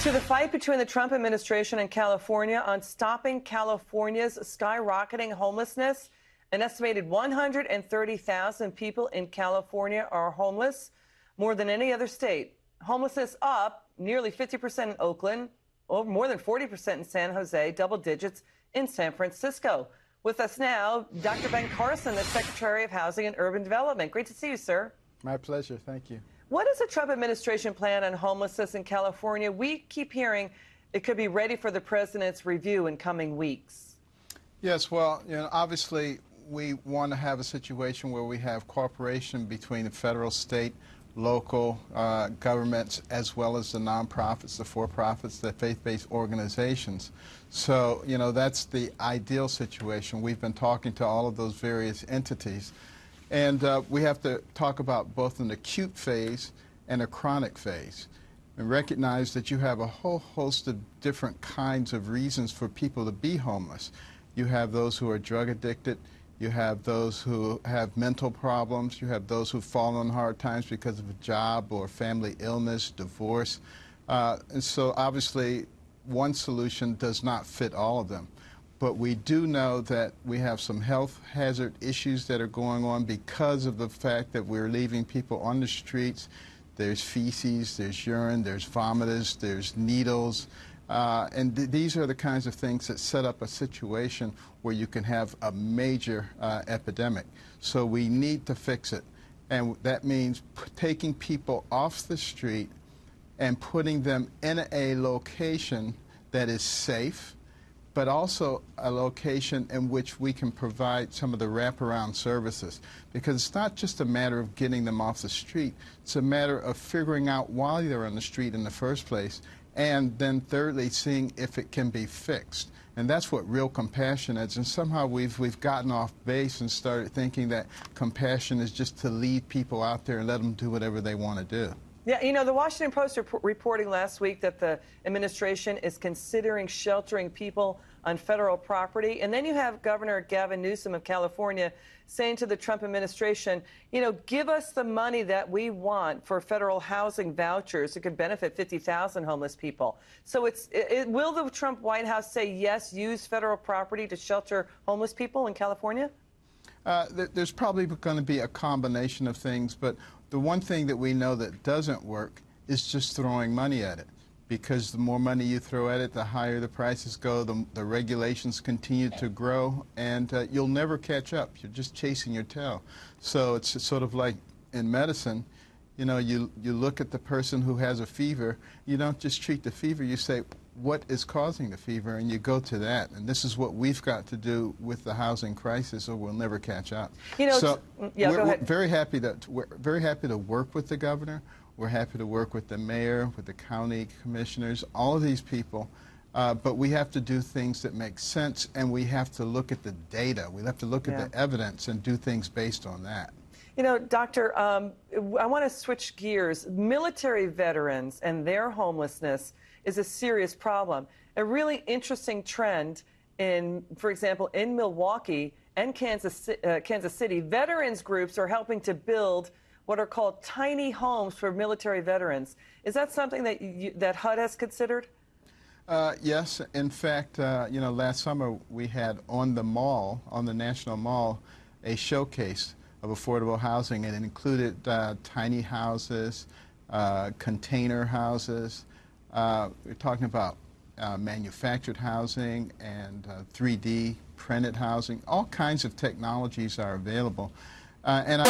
To the fight between the Trump administration and California on stopping California's skyrocketing homelessness. An estimated 130,000 people in California are homeless, more than any other state. Homelessness up nearly 50% in Oakland, more than 40% in San Jose, double digits in San Francisco. With us now, Dr. Ben Carson, the Secretary of Housing and Urban Development. Great to see you, sir. My pleasure. Thank you. What is the Trump administration plan on homelessness in California? We keep hearing it could be ready for the president's review in coming weeks. Yes, well, obviously we want to have a situation where we have cooperation between the federal, state, local governments, as well as the nonprofits, the for-profits, the faith-based organizations. So, that's the ideal situation. We've been talking to all of those various entities. And we have to talk about both an acute phase and a chronic phase, and recognize that you have a whole host of different kinds of reasons for people to be homeless. You have those who are drug addicted. You have those who have mental problems. You have those who fall on hard times because of a job or family illness, divorce. And so obviously one solution does not fit all of them. But we do know that we have some health hazard issues that are going on because of the fact that we're leaving people on the streets. There's feces, there's urine, there's vomitus, there's needles. And these are the kinds of things that set up a situation where you can have a major epidemic. So we need to fix it. And that means taking people off the street and putting them in a location that is safe, but also a location in which we can provide some of the wraparound services. Because it's not just a matter of getting them off the street, it's a matter of figuring out why they're on the street in the first place, and then thirdly, seeing if it can be fixed. And that's what real compassion is. And somehow we've gotten off base and started thinking that compassion is just to leave people out there and let them do whatever they want to do. Yeah, the Washington Post reporting last week that the administration is considering sheltering people on federal property. And then you have Governor Gavin Newsom of California saying to the Trump administration, give us the money that we want for federal housing vouchers. It could benefit 50,000 homeless people. So will the Trump White House say, yes, use federal property to shelter homeless people in California? There's probably going to be a combination of things, but the one thing that we know that doesn't work is just throwing money at it. Because the more money you throw at it, the higher the prices go, the regulations continue to grow, and you'll never catch up. You're just chasing your tail. So it's sort of like in medicine, you look at the person who has a fever. You don't just treat the fever. You say, what is causing the fever? And you go to that. And this is what we've got to do with the housing crisis, or we'll never catch up. So yeah, we're very happy to work with the governor. We're happy to work with the mayor, with the county commissioners, all of these people. But we have to do things that make sense, and we have to look at the data. We have to look at the evidence and do things based on that. Doctor, I want to switch gears. Military veterans and their homelessness is a serious problem. A really interesting trend for example, in Milwaukee and Kansas City, veterans groups are helping to build what are called tiny homes for military veterans. Is that something that HUD has considered? Yes. In fact, last summer we had on the National Mall, a showcase of affordable housing, and it included tiny houses, container houses. We're talking about manufactured housing and 3D printed housing. All kinds of technologies are available. And